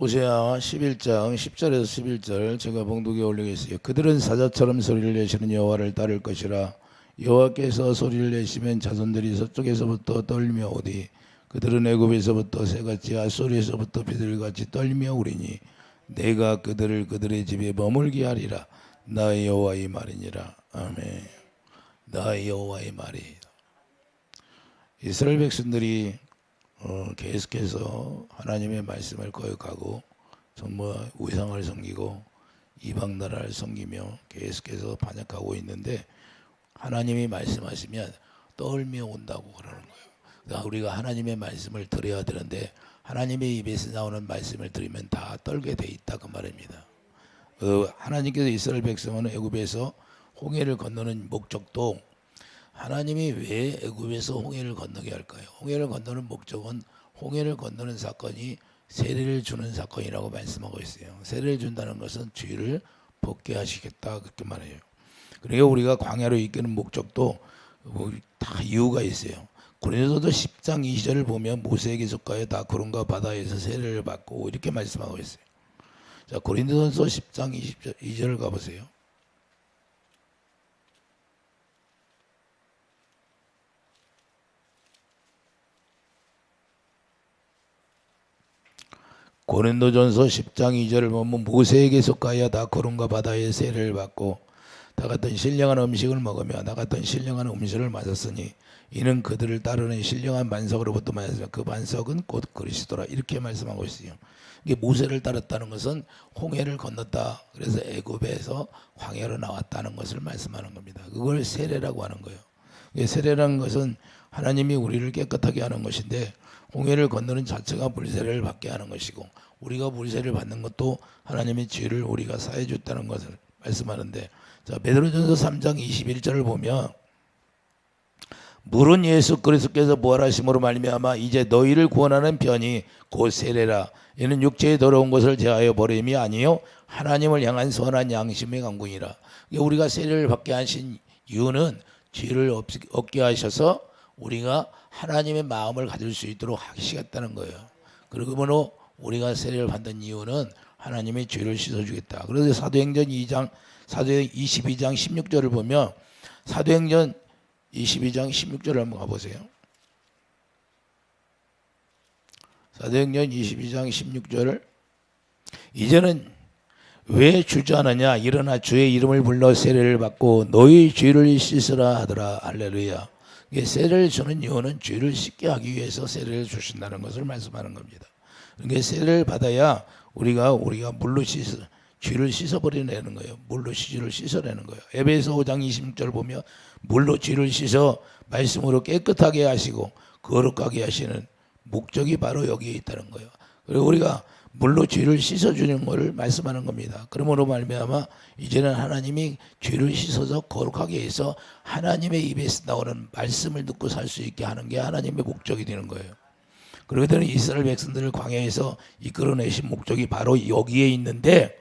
호세아 11장 10절에서 11절 제가 봉독에 올리겠어요. 그들은 사자처럼 소리를 내시는 여호와를 따를 것이라. 여호와께서 소리를 내시면 자손들이 서쪽에서부터 떨며 오리. 그들은 애굽에서부터 새같이 아소리에서부터 비둘기같이 떨며 오리니 내가 그들을 그들의 집에 머물게 하리라. 나 여호와의 말이니라. 아멘. 나 여호와의 말이니라. 이스라엘 백성들이 계속해서 하나님의 말씀을 거역하고 정말 우상을 섬기고 이방 나라를 섬기며 계속해서 반역하고 있는데 하나님이 말씀하시면 떨며 온다고 그러는 거예요. 그러니까 우리가 하나님의 말씀을 들어야 되는데 하나님의 입에서 나오는 말씀을 들으면 다 떨게 돼 있다 그 말입니다. 하나님께서 이스라엘 백성은 애굽에서 홍해를 건너는 목적도 하나님이 왜 애굽에서 홍해를 건너게 할까요? 홍해를 건너는 목적은 홍해를 건너는 사건이 세례를 주는 사건이라고 말씀하고 있어요. 세례를 준다는 것은 죄를 벗게 하시겠다 그렇게 말해요. 그러니까 우리가 광야로 이끄는 목적도 다 이유가 있어요. 고린도서 10장 2절을 보면 모세에게 속하여 다 구름과 바다에서 세례를 받고 이렇게 말씀하고 있어요. 자, 고린도서 10장 2절을 가보세요. 고린도전서 10장 2절을 보면 모세에게 속하여 다 구름과 바다의 세례를 받고 다 같은 신령한 음식을 먹으며 다 같은 신령한 음식을 마셨으니 이는 그들을 따르는 신령한 반석으로부터 말했으며 그 반석은 곧 그리스도라 이렇게 말씀하고 있어요. 이게 모세를 따랐다는 것은 홍해를 건넜다. 그래서 애굽에서 광야로 나왔다는 것을 말씀하는 겁니다. 그걸 세례라고 하는 거예요. 세례라는 것은 하나님이 우리를 깨끗하게 하는 것인데 홍해를 건너는 자체가 물세례를 받게 하는 것이고 우리가 물세례를 받는 것도 하나님의 죄를 우리가 사해 줬다는 것을 말씀하는데 자, 베드로전서 3장 21절을 보면 물은 예수 그리스도께서 부활하심으로 말미암아 이제 너희를 구원하는 편이 곧 세례라. 이는 육체의 더러운 것을 제하여 버림이 아니요 하나님을 향한 선한 양심의 강구이라. 우리가 세례를 받게 하신 이유는 죄를 없게 하셔서 우리가 하나님의 마음을 가질 수 있도록 하시겠다는 거예요. 그러므로 우리가 세례를 받는 이유는 하나님의 죄를 씻어주겠다. 그래서 사도행전 22장 16절을 보면 사도행전 22장 16절을 한번 가보세요. 사도행전 22장 16절을 이제는 왜 주저하느냐 일어나 주의 이름을 불러 세례를 받고 너희 죄를 씻으라 하더라. 할렐루야. 세례를 주는 이유는 죄를 씻게 하기 위해서 세례를 주신다는 것을 말씀하는 겁니다. 그러니까 세례를 받아야 우리가 물로 죄를 씻어버리는 거예요. 물로 죄를 씻어내는 거예요. 에베소 5장 26절 보면 물로 죄를 씻어 말씀으로 깨끗하게 하시고 거룩하게 하시는 목적이 바로 여기에 있다는 거예요. 그리고 우리가 물로 죄를 씻어주는 것을 말씀하는 겁니다. 그러므로 말미암아 이제는 하나님이 죄를 씻어서 거룩하게 해서 하나님의 입에서 나오는 말씀을 듣고 살 수 있게 하는 게 하나님의 목적이 되는 거예요. 그러거든 이스라엘 백성들을 광야에서 이끌어내신 목적이 바로 여기에 있는데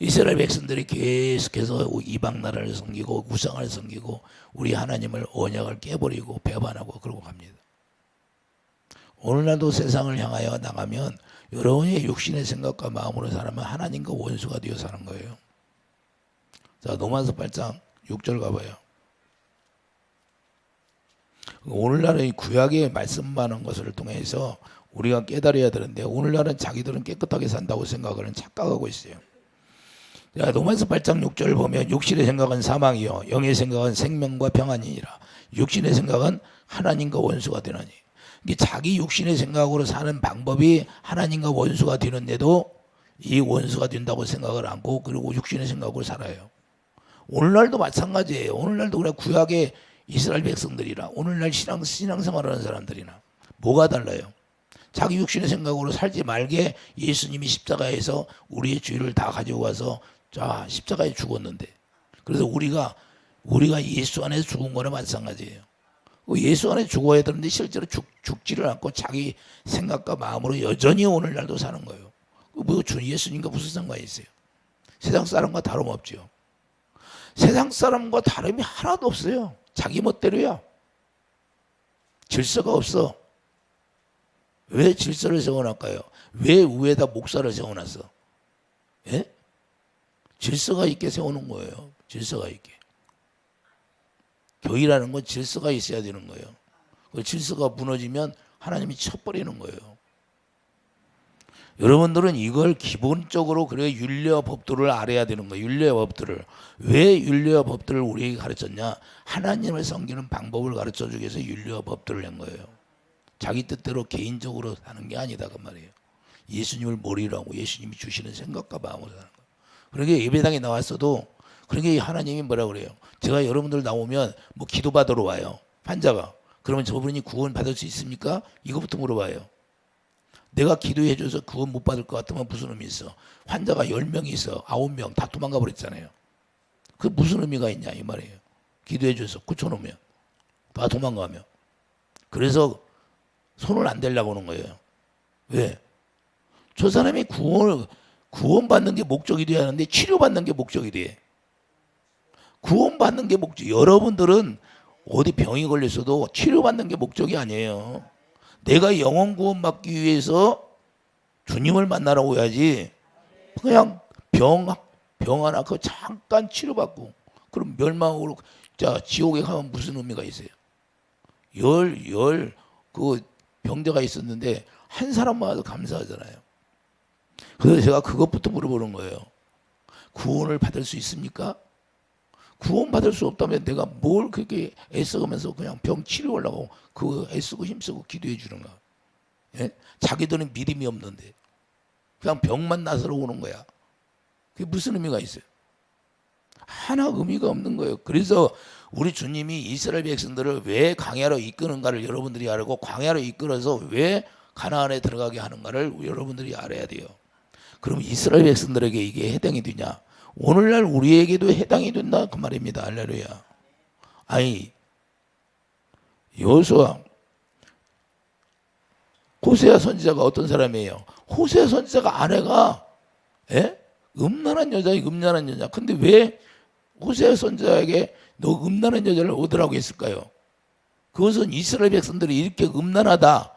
이스라엘 백성들이 계속해서 이방 나라를 섬기고 우상을 섬기고 우리 하나님을 언약을 깨버리고 배반하고 그러고 갑니다. 오늘날도 세상을 향하여 나가면 여러분의 육신의 생각과 마음으로 살면 하나님과 원수가 되어 사는 거예요. 자, 로마서 8장 6절 가봐요. 오늘날의 구약의 말씀하는 것을 통해서 우리가 깨달아야 되는데 오늘날은 자기들은 깨끗하게 산다고 생각하는 착각하고 있어요. 자, 로마서 8장 6절을 보면 육신의 생각은 사망이요 영의 생각은 생명과 평안이니라. 육신의 생각은 하나님과 원수가 되나니. 자기 육신의 생각으로 사는 방법이 하나님과 원수가 되는데도 이 원수가 된다고 생각을 안고 그리고 육신의 생각으로 살아요. 오늘날도 마찬가지예요. 오늘날도 그래 구약의 이스라엘 백성들이나 오늘날 신앙생활하는 사람들이나 뭐가 달라요? 자기 육신의 생각으로 살지 말게 예수님이 십자가에서 우리의 죄를 다 가지고 가서 자 십자가에 죽었는데 그래서 우리가 예수 안에서 죽은 거나 마찬가지예요. 예수 안에 죽어야 되는데 실제로 죽지를 않고 자기 생각과 마음으로 여전히 오늘날도 사는 거예요. 뭐 예수님과 무슨 상관이 있어요? 세상 사람과 다름없죠. 세상 사람과 다름이 하나도 없어요. 자기 멋대로야. 질서가 없어. 왜 질서를 세워놨까요? 왜 위에다 목사를 세워놨어? 예? 질서가 있게 세우는 거예요. 질서가 있게. 교회라는 건 질서가 있어야 되는 거예요. 그 질서가 무너지면 하나님이 쳐버리는 거예요. 여러분들은 이걸 기본적으로 그래 율례와 법도를 알아야 되는 거예요. 율례와 법도를. 왜 율례와 법도를 우리에게 가르쳤냐? 하나님을 섬기는 방법을 가르쳐주기 위해서 율례와 법도를 낸 거예요. 자기 뜻대로 개인적으로 사는 게 아니다 그 말이에요. 예수님을 모리라고 예수님이 주시는 생각과 마음으로 사는 거예요. 그러니까 예배당에 나왔어도 그러니까 하나님이 뭐라 그래요? 제가 여러분들 나오면 뭐 기도받으러 와요. 환자가. 그러면 저분이 구원 받을 수 있습니까? 이거부터 물어봐요. 내가 기도해 줘서 구원 못 받을 것 같으면 무슨 의미 있어? 환자가 10명이 있어. 9명 다 도망가 버렸잖아요. 그 무슨 의미가 있냐 이 말이에요. 기도해 줘서 고쳐놓으면 다 도망가면. 그래서 손을 안 대려고 하는 거예요. 왜? 저 사람이 구원받는 게 목적이 돼야 하는데 치료받는 게 목적이 돼. 구원받는 게 목적. 여러분들은 어디 병이 걸렸어도 치료받는 게 목적이 아니에요. 내가 영혼 구원받기 위해서 주님을 만나라고 해야지. 그냥 병 하나 그 잠깐 치료받고 그럼 멸망으로 자 지옥에 가면 무슨 의미가 있어요? 그 병자가 있었는데 한 사람만 와도 감사하잖아요. 그래서 제가 그것부터 물어보는 거예요. 구원을 받을 수 있습니까? 구원 받을 수 없다면 내가 뭘 그렇게 애써가면서 그냥 병 치료하려고 그 애쓰고 힘쓰고 기도해 주는가? 예? 자기들은 믿음이 없는데 그냥 병만 나서러 오는 거야. 그게 무슨 의미가 있어요? 하나 의미가 없는 거예요. 그래서 우리 주님이 이스라엘 백성들을 왜 광야로 이끄는가를 여러분들이 알고 광야로 이끌어서 왜 가나안에 들어가게 하는가를 여러분들이 알아야 돼요. 그럼 이스라엘 백성들에게 이게 해당이 되냐? 오늘날 우리에게도 해당이 된다 그 말입니다. 할렐루야. 아니 여호수아 호세아 선지자가 어떤 사람이에요? 호세아 선지자가 아내가 음란한 여자예요. 음란한 여자. 근데 왜 호세아 선지자에게 너 음란한 여자를 얻으라고 했을까요? 그것은 이스라엘 백성들이 이렇게 음란하다.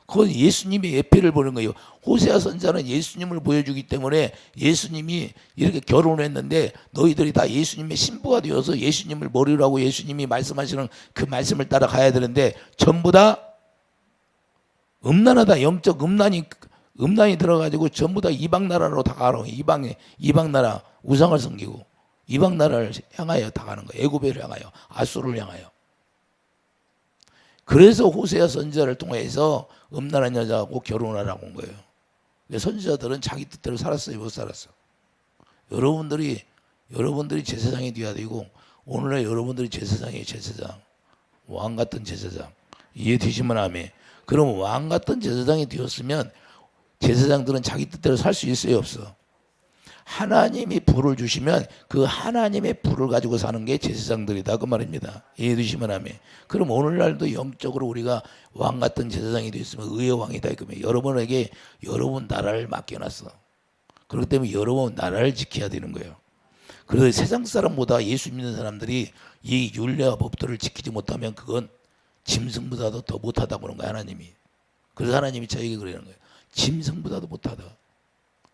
그건 예수님의 예표를 보는 거예요. 호세아 선지자는 예수님을 보여주기 때문에 예수님이 이렇게 결혼을 했는데 너희들이 다 예수님의 신부가 되어서 예수님을 모르라고 예수님이 말씀하시는 그 말씀을 따라 가야 되는데 전부 다 음란하다. 영적 음란이 들어가지고 전부 다 이방 나라로 다 가라. 이방 나라 우상을 섬기고 이방 나라를 향하여 다 가는 거예요. 애굽을 향하여 아수르를 향하여. 그래서 호세아 선지자를 통해서 음란한 여자하고 결혼하라고 온 거예요. 선지자들은 자기 뜻대로 살았어요? 못 살았어? 여러분들이 제사장이 되어야 되고 오늘날 여러분들이 제사장이에요. 제사장. 왕 같은 제사장. 이해되시면 아멘. 그럼 왕 같은 제사장이 되었으면 제사장들은 자기 뜻대로 살 수 있어요? 없어? 하나님이 불을 주시면 그 하나님의 불을 가지고 사는 게 제사장들이다 그 말입니다. 이해되시면 아멘. 그럼 오늘날도 영적으로 우리가 왕 같은 제사장이 되었으면 의의 왕이다 이거면 여러분에게 여러분 나라를 맡겨놨어. 그렇기 때문에 여러분 나라를 지켜야 되는 거예요. 그래서 세상 사람보다 예수 믿는 사람들이 이 율례와 법도를 지키지 못하면 그건 짐승보다도 더 못하다고 그런 거예요. 하나님이. 그래서 하나님이 저에게 그러는 거예요. 짐승보다도 못하다.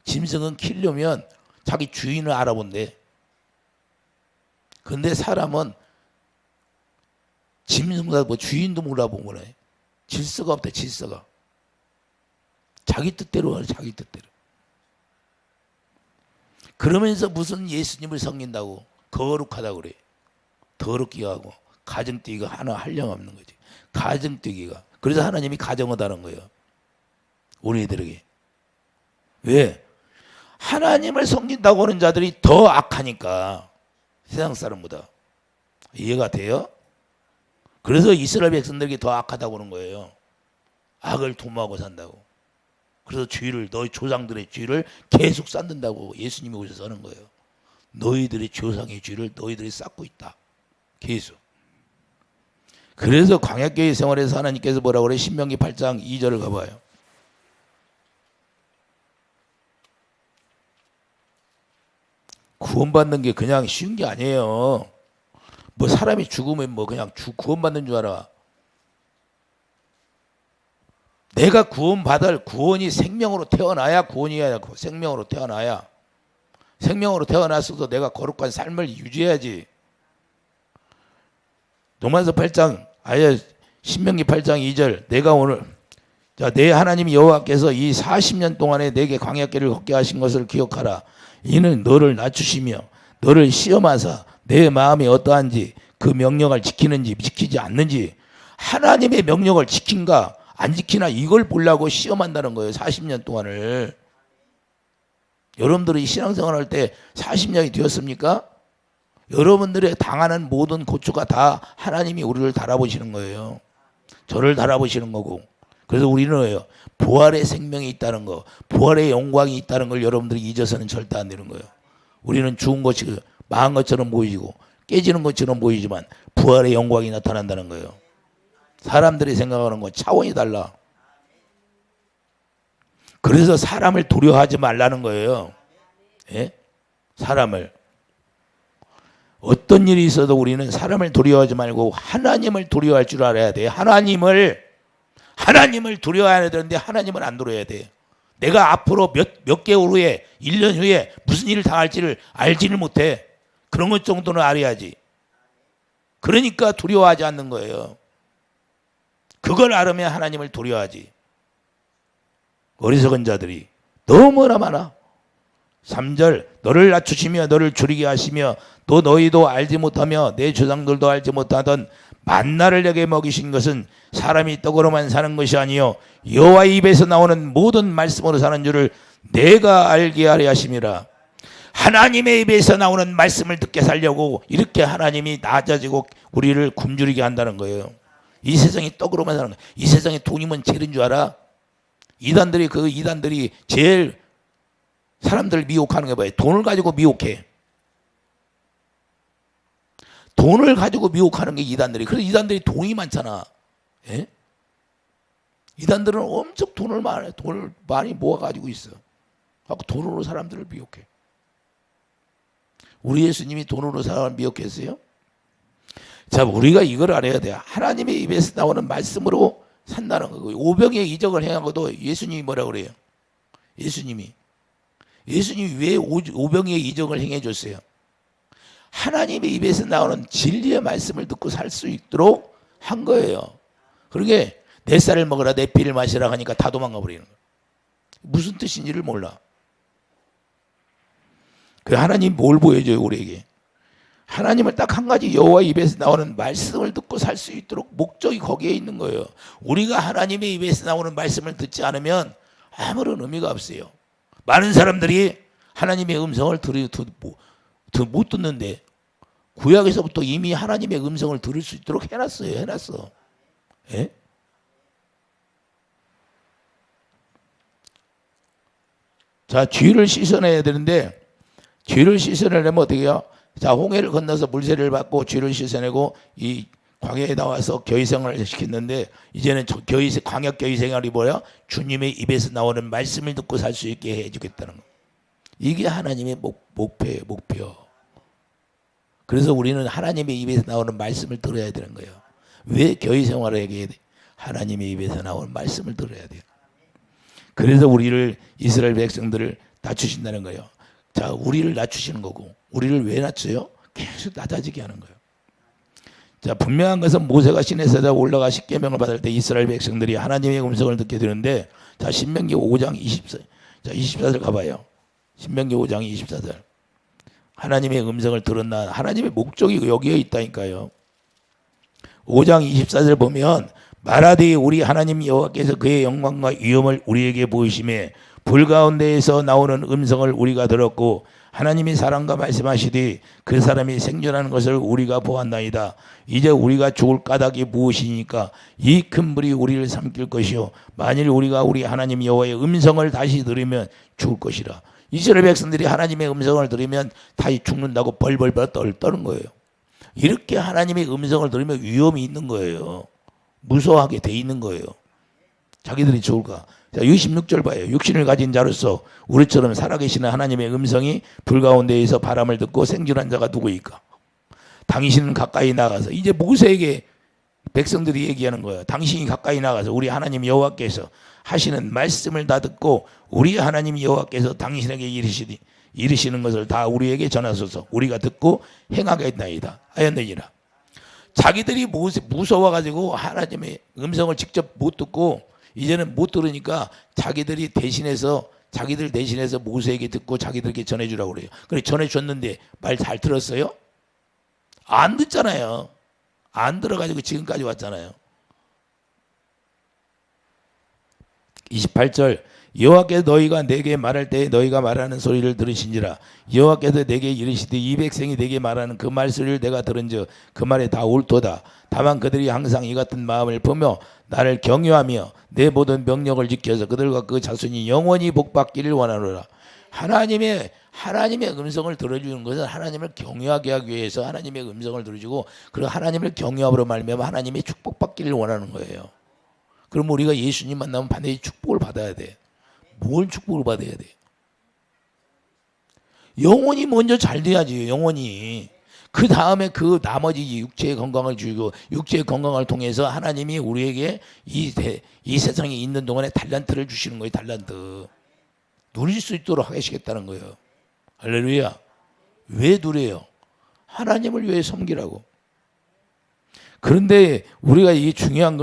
짐승은 키려면 자기 주인을 알아본대. 근데 사람은 짐승보다 뭐 주인도 몰라본 거네. 질서가 없대. 질서가. 자기 뜻대로 하는 자기 뜻대로. 그러면서 무슨 예수님을 섬긴다고 거룩하다고 그래. 더럽기가 하고 가정뛰기가 하나 한량없는 거지. 가정뛰기가. 그래서 하나님이 가정하다는 거예요. 우리들에게. 왜? 하나님을 섬긴다고 하는 자들이 더 악하니까 세상 사람보다. 이해가 돼요? 그래서 이스라엘 백성들에게 더 악하다고 하는 거예요. 악을 도모하고 산다고. 그래서 죄를 너희 조상들의 죄를 계속 쌓는다고 예수님이 오셔서 하는 거예요. 너희들의 조상의 죄를 너희들이 쌓고 있다. 계속. 그래서 광야교회 생활에서 하나님께서 뭐라고 그래? 신명기 8장 2절을 가봐요. 구원받는 게 그냥 쉬운 게 아니에요. 뭐 사람이 죽으면 뭐 그냥 구원받는 줄 알아. 내가 구원받을 구원이 생명으로 태어나야 구원이야. 생명으로 태어나야. 생명으로 태어났어도 내가 거룩한 삶을 유지해야지. 로마서 8장 아예 신명기 8장 2절 내가 오늘 자, 내 하나님 여호와께서 이 40년 동안에 내게 광야길을 걷게 하신 것을 기억하라. 이는 너를 낮추시며 너를 시험하사 내 마음이 어떠한지 그 명령을 지키는지 지키지 않는지 하나님의 명령을 지킨가 안 지키나 이걸 보려고 시험한다는 거예요. 40년 동안을. 여러분들이 신앙생활할 때 40년이 되었습니까? 여러분들의 당하는 모든 고초가 다 하나님이 우리를 달아보시는 거예요. 저를 달아보시는 거고. 그래서 우리는 왜요? 부활의 생명이 있다는 거, 부활의 영광이 있다는 걸 여러분들이 잊어서는 절대 안 되는 거예요. 우리는 죽은 것이 망한 것처럼 보이고 깨지는 것처럼 보이지만 부활의 영광이 나타난다는 거예요. 사람들이 생각하는 건 차원이 달라. 그래서 사람을 두려워하지 말라는 거예요. 예? 사람을. 어떤 일이 있어도 우리는 사람을 두려워하지 말고 하나님을 두려워할 줄 알아야 돼. 하나님을 두려워해야 되는데 하나님을 안 두려워해야 돼. 내가 앞으로 몇 개월 후에 1년 후에 무슨 일을 당할지를 알지를 못해. 그런 것 정도는 알아야지. 그러니까 두려워하지 않는 거예요. 그걸 알으면 하나님을 두려워하지. 어리석은 자들이 너무나 많아. 3절 너를 낮추시며 너를 줄이게 하시며 또 너희도 알지 못하며 내 조상들도 알지 못하던 만나를 내게 먹이신 것은 사람이 떡으로만 사는 것이 아니요 여호와의 입에서 나오는 모든 말씀으로 사는 줄을 내가 알게 하려 하심이라. 하나님의 입에서 나오는 말씀을 듣게 살려고 이렇게 하나님이 낮아지고 우리를 굶주리게 한다는 거예요. 이 세상이 떡으로만 사는 거예요. 이 세상에 돈이면 제일인 줄 알아? 이단들이 제일 사람들을 미혹하는 게 뭐예요? 돈을 가지고 미혹해. 돈을 가지고 미혹하는 게 이단들이. 그래서 이단들이 돈이 많잖아. 예? 이단들은 엄청 돈을 많이 모아가지고 있어. 하고 돈으로 사람들을 미혹해. 우리 예수님이 돈으로 사람을 미혹했어요? 자, 우리가 이걸 알아야 돼요. 하나님의 입에서 나오는 말씀으로 산다는 거고. 오병의 이적을 행한 것도 예수님이 뭐라고 그래요? 예수님이 왜 오병의 이적을 행해 줬어요? 하나님의 입에서 나오는 진리의 말씀을 듣고 살 수 있도록 한 거예요. 그러게 내 쌀을 먹으라 내 피를 마시라 하니까 다 도망가 버리는 거예요. 무슨 뜻인지를 몰라. 그 하나님 뭘 보여줘요 우리에게? 하나님을 딱 한 가지 여호와의 입에서 나오는 말씀을 듣고 살 수 있도록 목적이 거기에 있는 거예요. 우리가 하나님의 입에서 나오는 말씀을 듣지 않으면 아무런 의미가 없어요. 많은 사람들이 하나님의 음성을 못 듣는데 구약에서부터 이미 하나님의 음성을 들을 수 있도록 해놨어. 예? 자, 죄를 씻어내야 되는데 죄를 씻어내려면 어떻게 해요? 자, 홍해를 건너서 물세례를 받고 죄를 씻어내고 이 광야에 나와서 교회생활을 시켰는데 이제는 광야 교회생활이 뭐야? 주님의 입에서 나오는 말씀을 듣고 살 수 있게 해주겠다는 거. 이게 하나님의 목표예요. 목표. 그래서 우리는 하나님의 입에서 나오는 말씀을 들어야 되는 거예요. 왜 교회생활을 하게 돼? 하나님의 입에서 나오는 말씀을 들어야 돼요. 그래서 우리를 이스라엘 백성들을 낮추신다는 거예요. 자, 우리를 낮추시는 거고 우리를 왜 낮춰요? 계속 낮아지게 하는 거예요. 자, 분명한 것은 모세가 시내산에 올라가 십계명을 받을 때 이스라엘 백성들이 하나님의 음성을 듣게 되는데 자, 신명기 5장 24절 가봐요. 신명기 5장 24절. 하나님의 음성을 들었나? 하나님의 목적이 여기에 있다니까요. 5장 24절 보면 말하되 우리 하나님 여호와께서 그의 영광과 위엄을 우리에게 보이심에 불 가운데에서 나오는 음성을 우리가 들었고 하나님이 사람과 말씀하시되 그 사람이 생존하는 것을 우리가 보았나이다. 이제 우리가 죽을 까닭이 무엇이니까 이 큰 불이 우리를 삼킬 것이요 만일 우리가 우리 하나님 여호와의 음성을 다시 들으면 죽을 것이라. 이스라엘 백성들이 하나님의 음성을 들으면 다시 죽는다고 벌벌벌 떠는 거예요. 이렇게 하나님의 음성을 들으면 위험이 있는 거예요. 무서워하게 돼 있는 거예요. 자기들이 죽을까. 자, 66절 봐요. 육신을 가진 자로서 우리처럼 살아계시는 하나님의 음성이 불 가운데에서 바람을 듣고 생존한 자가 누구일까? 당신은 가까이 나가서 이제 모세에게 백성들이 얘기하는 거예요. 당신이 가까이 나가서 우리 하나님 여호와께서 하시는 말씀을 다 듣고 우리 하나님 여호와께서 당신에게 이르시는 것을 다 우리에게 전하소서. 우리가 듣고 행하겠나이다 하였느니라. 자기들이 무서워가지고 하나님의 음성을 직접 못 듣고 이제는 못 들으니까 자기들 대신해서 모세에게 듣고 자기들에게 전해주라고 그래요. 그래 전해줬는데 말 잘 들었어요? 안 듣잖아요. 안 들어가지고 지금까지 왔잖아요. 28절 여호와께서 너희가 내게 말할 때 너희가 말하는 소리를 들으신지라. 여호와께서 내게 이르시되 이 백성이 내게 말하는 그 말소리를 내가 들은즉 그 말에 다 옳도다. 다만 그들이 항상 이 같은 마음을 보며 나를 경외하며 내 모든 명령을 지켜서 그들과 그 자손이 영원히 복받기를 원하노라. 하나님의 음성을 들어주는 것은 하나님을 경외하게 하기 위해서 하나님의 음성을 들어주고 그리고 하나님을 경외함으로 말미암아 하나님의 축복받기를 원하는 거예요. 그럼 우리가 예수님 만나면 반드시 축복을 받아야 돼. 뭘 축복을 받아야 돼? 영혼이 먼저 잘 돼야지. 영혼이. 그 다음에 그 나머지 육체의 건강을 주고 육체의 건강을 통해서 하나님이 우리에게 이 세상에 있는 동안에 달란트를 주시는 거예요. 달란트. 누릴 수 있도록 하시겠다는 거예요. 할렐루야. 왜 누려요? 하나님을 위해 섬기라고. 그런데 우리가 이게 중요한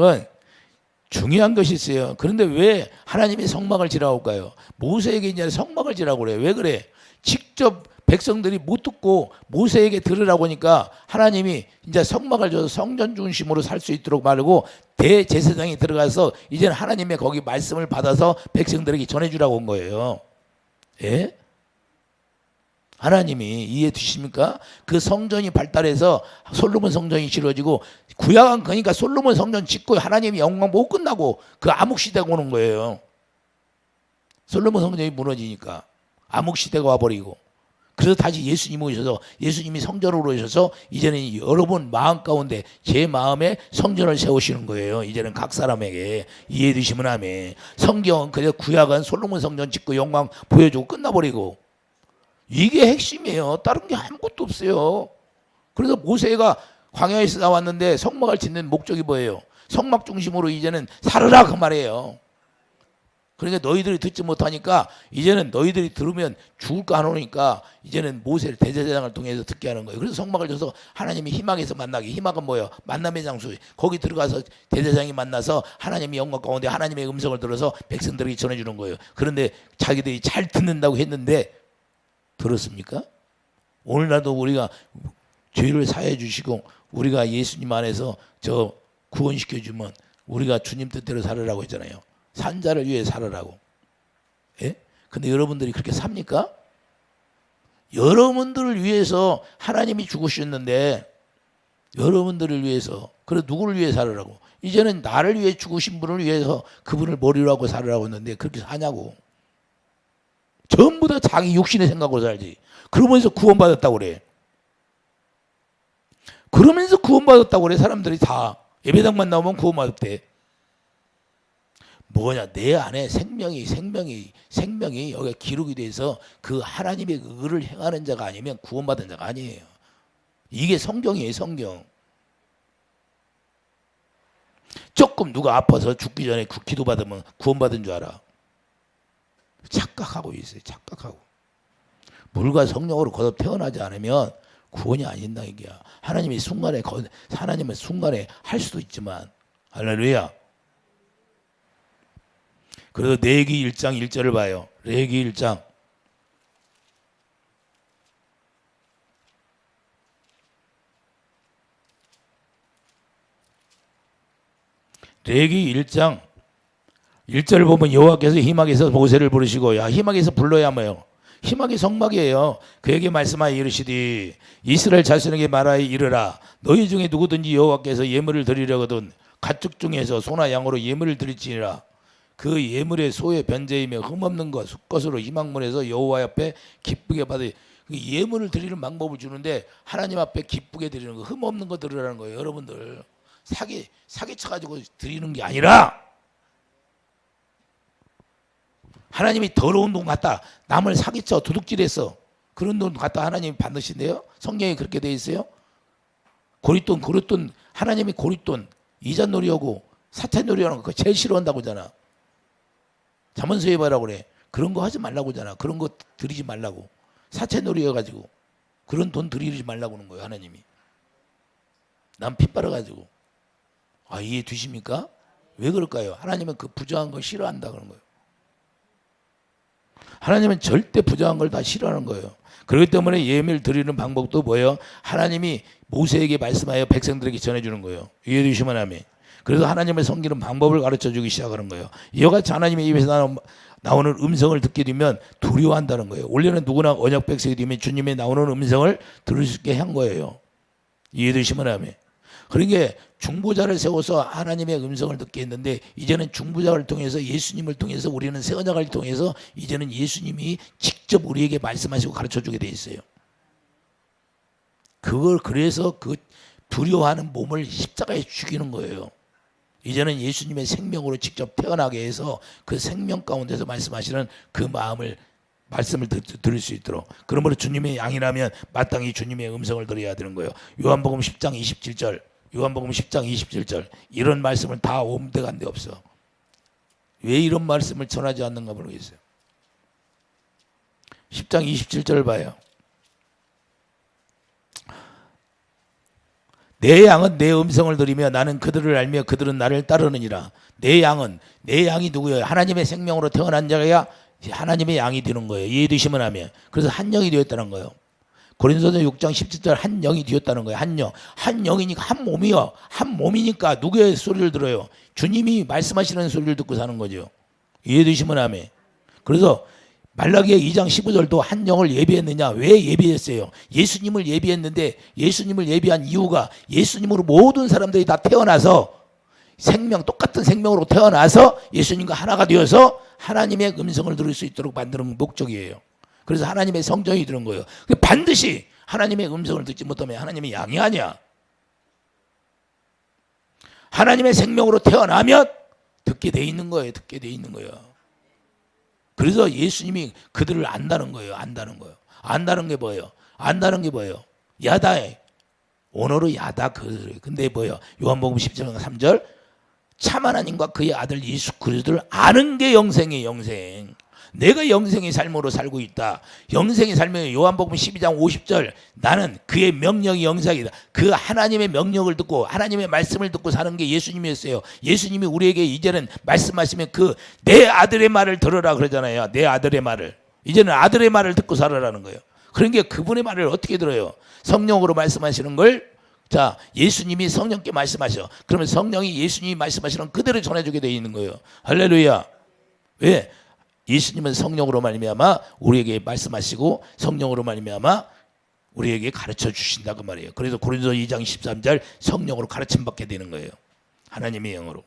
것이 있어요. 그런데 왜 하나님이 성막을 지라고 할까요? 모세에게 이제 성막을 지라고 그래요. 왜 그래? 직접 백성들이 못 듣고 모세에게 들으라고 하니까 하나님이 이제 성막을 줘서 성전 중심으로 살 수 있도록 말고 대제사장이 들어가서 이제는 하나님의 거기 말씀을 받아서 백성들에게 전해주라고 한 거예요. 예? 하나님이 이해해 주십니까? 그 성전이 발달해서 솔로몬 성전이 지어지고 구약은 그러니까 솔로몬 성전 짓고 하나님의 영광 못 끝나고 그 암흑시대가 오는 거예요. 솔로몬 성전이 무너지니까 암흑시대가 와버리고 그래서 다시 예수님이 오셔서 예수님이 성전으로 오셔서 이제는 여러분 마음 가운데 제 마음에 성전을 세우시는 거예요. 이제는 각 사람에게 이해해 주시면 아멘. 성경은 그래서 구약은 솔로몬 성전 짓고 영광 보여주고 끝나버리고 이게 핵심이에요. 다른 게 아무것도 없어요. 그래서 모세가 광야에서 나왔는데 성막을 짓는 목적이 뭐예요? 성막 중심으로 이제는 살으라 그 말이에요. 그러니까 너희들이 듣지 못하니까 이제는 너희들이 들으면 죽을까 하노니까 이제는 모세를 대제사장을 통해서 듣게 하는 거예요. 그래서 성막을 줘서 하나님이 희망에서 만나게. 희망은 뭐예요? 만남의 장소. 거기 들어가서 대제사장이 만나서 하나님의 영광 가운데 하나님의 음성을 들어서 백성들에게 전해주는 거예요. 그런데 자기들이 잘 듣는다고 했는데 들었습니까? 오늘날도 우리가 죄를 사해 주시고 우리가 예수님 안에서 저 구원시켜 주면 우리가 주님 뜻대로 살으라고 했잖아요. 산자를 위해 살으라고. 예? 근데 여러분들이 그렇게 삽니까? 여러분들을 위해서 하나님이 죽으셨는데 여러분들을 위해서 그래 누구를 위해 살으라고? 이제는 나를 위해 죽으신 분을 위해서 그분을 머리로 하고 살으라고 했는데 그렇게 사냐고. 전부 다 자기 육신의 생각으로 살지. 그러면서 구원받았다고 그래. 그러면서 구원받았다고 그래. 사람들이 다 예배당만 나오면 구원받았대. 뭐냐? 내 안에 생명이 여기 기록이 돼서 그 하나님의 의를 행하는 자가 아니면 구원받은 자가 아니에요. 이게 성경이에요. 성경. 조금 누가 아파서 죽기 전에 기도 받으면 구원받은 줄 알아. 착각하고 있어요. 착각하고. 물과 성령으로 거듭 태어나지 않으면 구원이 아닌다 이게야. 하나님은 순간에 할 수도 있지만 할렐루야. 그래서 레위기 1장 1절을 봐요. 레위기 1장. 레위기 1장 1절을 보면 여호와께서 희막에서 모세를 부르시고 야 희막에서 불러야 뭐요? 희막이 성막이에요. 그에게 말씀하여 이르시되 이스라엘 자손에게 말하여 이르라 너희 중에 누구든지 여호와께서 예물을 드리려거든 가축 중에서 소나 양으로 예물을 드릴지니라 그 예물의 소의 변제이며 흠없는 것 수것으로 희망문에서 여호와 앞에 기쁘게 받으 예물을 드리는 방법을 주는데 하나님 앞에 기쁘게 드리는 거 흠없는 거 드리라는 거예요. 여러분들 사기쳐가지고 드리는 게 아니라 하나님이 더러운 돈 갖다 남을 사기쳐 도둑질했어. 그런 돈 갖다 하나님이 받으신대요. 성경에 그렇게 돼 있어요. 고릿돈 하나님이 고릿돈 이잣놀이하고 사태놀이하는 거 제일 싫어한다고 하잖아. 잠언서 해봐라고 그래. 그런 거 하지 말라고 하잖아. 그런 거 들이지 말라고. 사채놀이 해가지고 그런 돈 들이지 말라고 하는 거예요. 하나님이. 남 피 빨아가지고. 아, 이해 되십니까? 왜 그럴까요? 하나님은 그 부정한 걸 싫어한다 그런 거예요. 하나님은 절대 부정한 걸 다 싫어하는 거예요. 그렇기 때문에 예배를 드리는 방법도 뭐예요? 하나님이 모세에게 말씀하여 백성들에게 전해주는 거예요. 이해되시면 아멘. 그래서 하나님을 섬기는 방법을 가르쳐주기 시작하는 거예요. 이와 같이 하나님의 입에서 나오는 음성을 듣게 되면 두려워한다는 거예요. 원래는 누구나 언약 백성이 되면 주님의 나오는 음성을 들을 수 있게 한 거예요. 이해되시면 아멘. 그러니까 중보자를 세워서 하나님의 음성을 듣게 했는데 이제는 중보자를 통해서 예수님을 통해서 우리는 새 언약을 통해서 이제는 예수님이 직접 우리에게 말씀하시고 가르쳐주게 돼 있어요. 그걸 그래서 그 두려워하는 몸을 십자가에 죽이는 거예요. 이제는 예수님의 생명으로 직접 태어나게 해서 그 생명 가운데서 말씀하시는 그 말씀을 들을 수 있도록. 그러므로 주님의 양이라면 마땅히 주님의 음성을 들어야 되는 거예요. 요한복음 10장 27절 요한복음 10장 27절 이런 말씀을 다 옴대간데 없어. 왜 이런 말씀을 전하지 않는가 모르겠어요. 10장 27절 봐요. 내 양은 내 음성을 들으며 나는 그들을 알며 그들은 나를 따르느니라. 내 양이 누구예요? 하나님의 생명으로 태어난 자가 하나님의 양이 되는 거예요. 이해되시면 하면. 그래서 한 영이 되었다는 거예요. 고린도서 6장 17절 한 영이 되었다는 거예요. 한 영. 한 영이니까 한 몸이요. 한 몸이니까 누구의 소리를 들어요? 주님이 말씀하시는 소리를 듣고 사는 거죠. 이해되시면 하면. 그래서 말라기야 2장 15절도 한 영을 예비했느냐? 왜 예비했어요? 예수님을 예비했는데 예수님을 예비한 이유가 예수님으로 모든 사람들이 다 태어나서 똑같은 생명으로 태어나서 예수님과 하나가 되어서 하나님의 음성을 들을 수 있도록 만드는 목적이에요. 그래서 하나님의 성정이 드는 거예요. 반드시 하나님의 음성을 듣지 못하면 하나님의 양이 아니야. 하나님의 생명으로 태어나면 듣게 돼 있는 거예요. 듣게 돼 있는 거예요. 그래서 예수님이 그들을 안다는 거예요. 안다는 거예요. 안다는 게 뭐예요? 안다는 게 뭐예요? 야다에 언어로 야다 근데 뭐예요? 요한복음 10장 3절 참 하나님과 그의 아들 예수 그리스도를 아는 게 영생이에요. 영생. 내가 영생의 삶으로 살고 있다. 영생의 삶은 요한복음 12장 50절 나는 그의 명령이 영생이다. 그 하나님의 명령을 듣고 하나님의 말씀을 듣고 사는 게 예수님이었어요. 예수님이 우리에게 이제는 말씀하시면 그 내 아들의 말을 들으라 그러잖아요. 내 아들의 말을. 이제는 아들의 말을 듣고 살아라는 거예요. 그러니까 그분의 말을 어떻게 들어요? 성령으로 말씀하시는 걸 자, 예수님이 성령께 말씀하셔. 그러면 성령이 예수님이 말씀하시는 그대로 전해주게 되어 있는 거예요. 할렐루야. 왜? 예수님은 성령으로 말미암아 우리에게 말씀하시고 성령으로 말미암아 우리에게 가르쳐 주신다 그 말이에요. 그래서 고린도서 2장 13절 성령으로 가르침 받게 되는 거예요. 하나님의 영으로.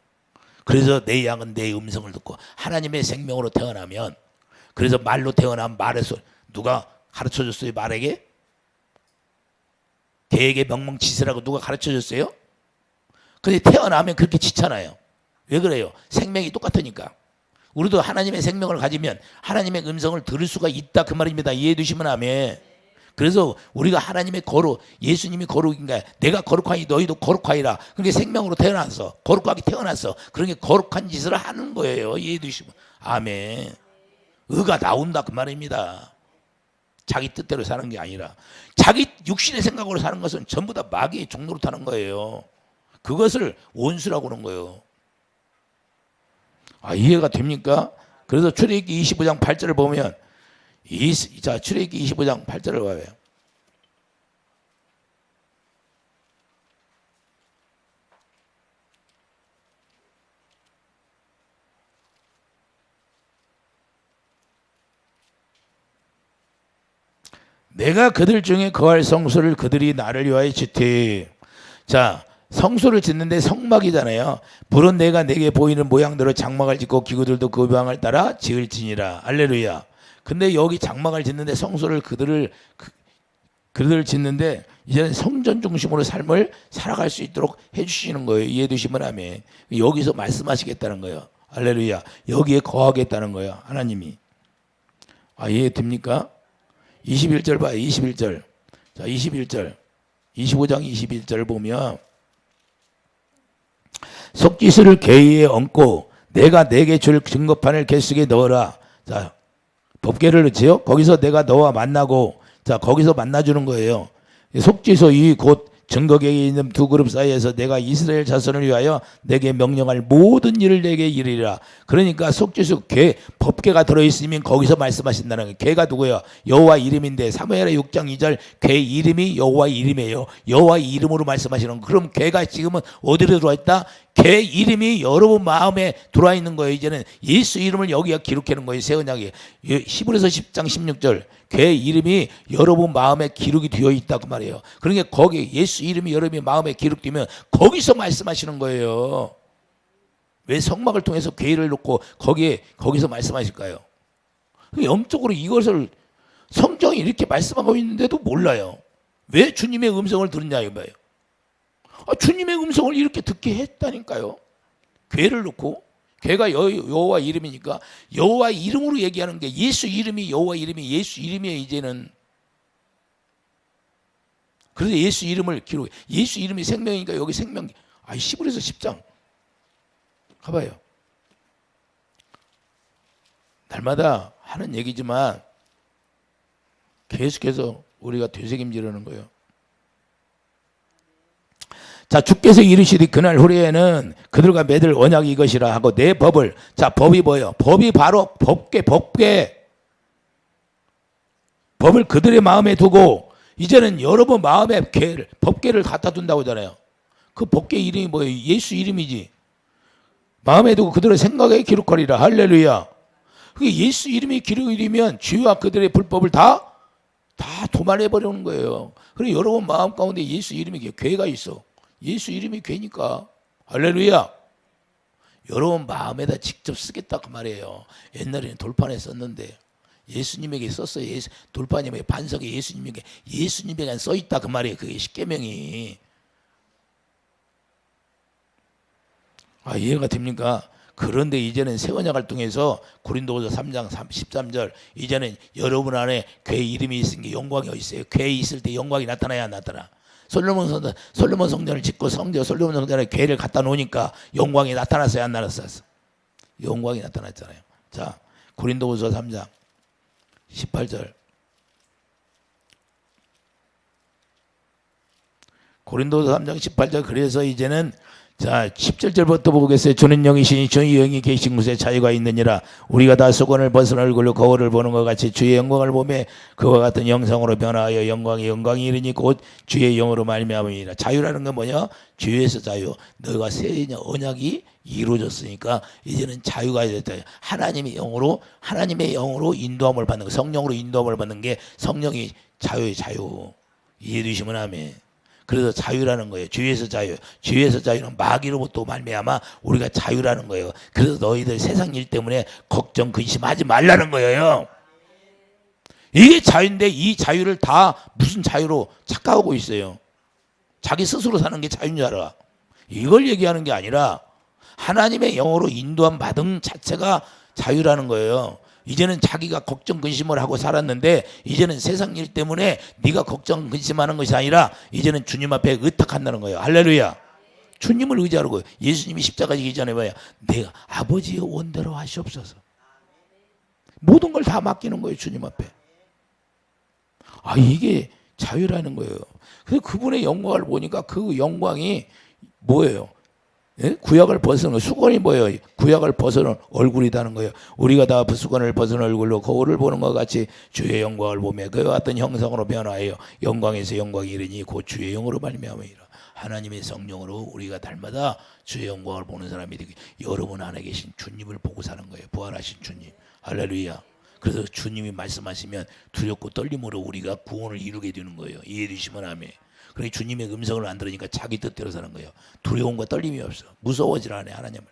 그래서 내 양은 내 음성을 듣고 하나님의 생명으로 태어나면 그래서 말로 태어난 말의 소리 누가 가르쳐 줬어요? 말에게? 개에게 명령 지으라고 누가 가르쳐 줬어요? 근데 태어나면 그렇게 지잖아요. 왜 그래요? 생명이 똑같으니까. 우리도 하나님의 생명을 가지면 하나님의 음성을 들을 수가 있다 그 말입니다. 이해해 주시면 아멘. 그래서 우리가 하나님의 거룩, 예수님이 거룩인가? 내가 거룩하니 너희도 거룩하리라. 그러니까 생명으로 태어났어. 거룩하게 태어났어. 그러니까 거룩한 짓을 하는 거예요. 이해해 주시면 아멘. 의가 나온다 그 말입니다. 자기 뜻대로 사는 게 아니라 자기 육신의 생각으로 사는 것은 전부 다 마귀의 종로로 타는 거예요. 그것을 원수라고 하는 거예요. 아, 이해가 됩니까? 그래서 출애굽기 25장 8절을 보면 자, 출애굽기 25장 8절을 봐요. 내가 그들 중에 거할 성소를 그들이 나를 위하여 짓되. 자, 성소를 짓는데 성막이잖아요. 불은 내가 내게 보이는 모양대로 장막을 짓고 기구들도 그 모양을 따라 지을지니라. 할렐루야. 근데 여기 장막을 짓는데 성소를 그들을 짓는데 이제는 성전 중심으로 삶을 살아갈 수 있도록 해주시는 거예요. 이해되시면 아멘. 여기서 말씀하시겠다는 거예요. 할렐루야. 여기에 거하겠다는 거예요. 하나님이. 아, 이해됩니까? 21절 봐요. 21절. 자, 21절. 25장 21절 보면 속짓을 궤에 얹고 내가 내게 줄 증거판을 객석에 넣어라. 자, 법궤를 넣지요. 거기서 내가 너와 만나고, 자, 거기서 만나주는 거예요. 속짓이 곧 증거궤에 있는 두 그룹 사이에서 내가 이스라엘 자손을 위하여 내게 명령할 모든 일을 내게 이르리라. 그러니까 속짓이 궤, 법궤가 들어있으면 거기서 말씀하신다는 거예요. 궤가 누구예요? 여호와 이름인데 사무엘하 6장 2절 궤 이름이 여호와 이름이에요. 여호와 이름으로 말씀하시는 거. 그럼 궤가 지금은 어디로 들어와 있다? 궤 이름이 여러분 마음에 들어와 있는 거예요. 이제는 예수 이름을 여기가 기록하는 거예요. 새 언약에 히브리서 10장 16절 궤 이름이 여러분 마음에 기록이 되어 있다고 말이에요. 그러니까 거기 예수 이름이 여러분 마음에 기록되면 거기서 말씀하시는 거예요. 왜 성막을 통해서 궤를 놓고 거기서 말씀하실까요? 영적으로 이것을 성경이 이렇게 말씀하고 있는데도 몰라요. 왜 주님의 음성을 들었냐 이거예요. 주님의 음성을 이렇게 듣게 했다니까요. 궤를 놓고 궤가 여호와 이름이니까 여호와 이름으로 얘기하는 게 예수 이름이 여호와 이름이 예수 이름이에요. 이제는 그래서 예수 이름을 기록해. 예수 이름이 생명이니까 여기 생명. 히브리서 10장 가봐요. 날마다 하는 얘기지만 계속해서 우리가 되새김질하는 거예요. 자, 주께서 이르시되 그날 후에는 그들과 맺을 언약이 이것이라 하고 내 법을, 자, 법이 뭐예요? 법이 바로 법궤. 법을 그들의 마음에 두고 이제는 여러분 마음에 법궤를 갖다 둔다고 하잖아요. 그 법궤 이름이 뭐예요? 예수 이름이지. 마음에 두고 그들의 생각에 기록하리라. 할렐루야. 그게 예수 이름이 기록이 되면 죄와 그들의 불법을 다 도말해버리는 거예요. 그리고 여러분 마음 가운데 예수 이름이 궤가 있어. 예수 이름이 궤니까. 할렐루야. 여러분 마음에다 직접 쓰겠다 그 말이에요. 옛날에는 돌판에 썼는데 예수님에게 썼어요. 돌판에 반석에 예수님에게 써있다 그 말이에요. 그게 십계명이. 이해가 됩니까? 그런데 이제는 새 언약을 통해서 고린도후서 3장 13절 이제는 여러분 안에 궤 이름이 있으니 영광이 있어요. 궤 있을 때 영광이 나타나야 안 나타나. 솔로몬 성전을 짓고 솔로몬 성전에 궤를 갖다 놓으니까 영광이 나타났어요, 안 나타났어요? 영광이 나타났잖아요. 자, 고린도후서 3장 18절. 고린도후서 3장 18절. 그래서 이제는 자, 17절부터 보겠어요. 주는 영이시니 주의 영이 계신 곳에 자유가 있느니라. 우리가 다 수건을 벗은 얼굴로 거울을 보는 것 같이 주의 영광을 보며 그와 같은 영성으로 변화하여 영광이 이르니 곧 주의 영으로 말미암음이라. 자유라는 건 뭐냐? 죄에서 자유. 너가 새 언약이 이루어졌으니까 이제는 자유가 됐다. 하나님의 영으로 인도함을 받는 거, 성령으로 인도함을 받는 게 성령이 자유의 자유. 이해되시면 아멘. 그래서 자유라는 거예요. 죄에서 자유. 죄에서 자유는 마귀로부터 말미암아 우리가 자유라는 거예요. 그래서 너희들 세상 일 때문에 걱정 근심하지 말라는 거예요. 이게 자유인데 이 자유를 다 무슨 자유로 착각하고 있어요. 자기 스스로 사는 게 자유인 줄 알아. 이걸 얘기하는 게 아니라 하나님의 영으로 인도함 받은 자체가 자유라는 거예요. 이제는 자기가 걱정 근심을 하고 살았는데 이제는 세상 일 때문에 네가 걱정 근심하는 것이 아니라 이제는 주님 앞에 의탁한다는 거예요. 할렐루야. 주님을 의지하고 예수님이 십자가 지기 전에 뭐야? 내가 아버지의 원대로 하시옵소서. 모든 걸 다 맡기는 거예요. 주님 앞에. 이게 자유라는 거예요. 그래서 그분의 영광을 보니까 그 영광이 뭐예요? 예? 구약을 벗은 수건이 뭐예요? 구약을 벗은 얼굴이라는 거예요. 우리가 다 수건을 벗은 얼굴로 거울을 보는 것 같이 주의 영광을 보며 그와 같은 형상으로 변화하여 영광에서 영광이 이르니 곧 주의 영으로 말미암으리라. 하나님의 성령으로 우리가 달마다 주의 영광을 보는 사람이 되기. 여러분 안에 계신 주님을 보고 사는 거예요. 부활하신 주님. 할렐루야. 그래서 주님이 말씀하시면 두렵고 떨림으로 우리가 구원을 이루게 되는 거예요. 이해되시면 아멘. 그러니 주님의 음성을 안 들으니까 자기 뜻대로 사는 거예요. 두려움과 떨림이 없어. 무서워질 않아요. 하나님을.